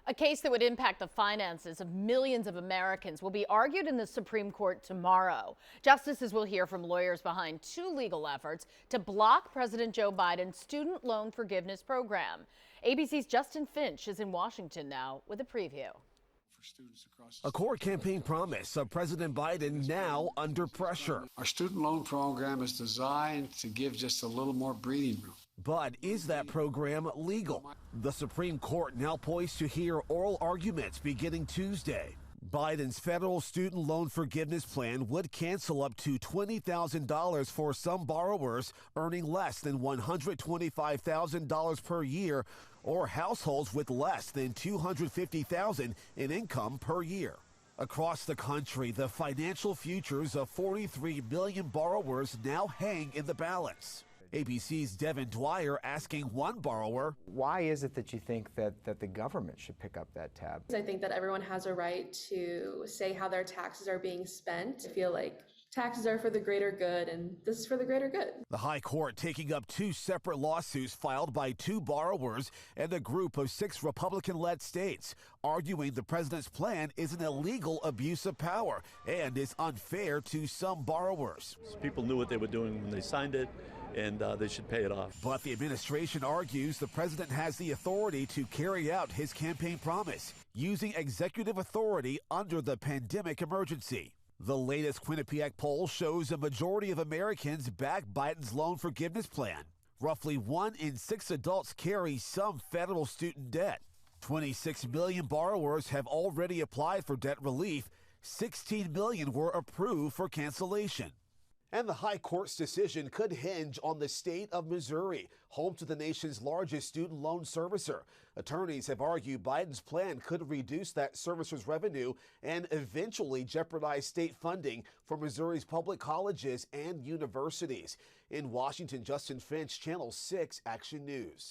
A case that would impact the finances of millions of Americans will be argued in the Supreme Court tomorrow. Justices will hear from lawyers behind two legal efforts to block President Joe Biden's student loan forgiveness program. ABC's Justin Finch is in Washington now with a preview. A core campaign promise of President Biden now under pressure. Our student loan program is designed to give just a little more breathing room. But is that program legal? The Supreme Court now poised to hear oral arguments beginning Tuesday. Biden's federal student loan forgiveness plan would cancel up to $20,000 for some borrowers earning less than $125,000 per year or households with less than $250,000 in income per year. Across the country, the financial futures of 43 million borrowers now hang in the balance. ABC's Devin Dwyer asking one borrower, why is it that you think that the government should pick up that tab? I think that everyone has a right to say how their taxes are being spent. I feel like taxes are for the greater good, and this is for the greater good. The High Court taking up two separate lawsuits filed by two borrowers and a group of 6 Republican-led states, arguing the president's plan is an illegal abuse of power and is unfair to some borrowers. People knew what they were doing when they signed it, and they should pay it off. But the administration argues the president has the authority to carry out his campaign promise, using executive authority under the pandemic emergency. The latest Quinnipiac poll shows a majority of Americans back Biden's loan forgiveness plan. Roughly 1 in 6 adults carry some federal student debt. 26 million borrowers have already applied for debt relief. 16 million were approved for cancellation. And the High Court's decision could hinge on the state of Missouri, home to the nation's largest student loan servicer. Attorneys have argued Biden's plan could reduce that servicer's revenue and eventually jeopardize state funding for Missouri's public colleges and universities. In Washington, Justin Finch, Channel 6 Action News.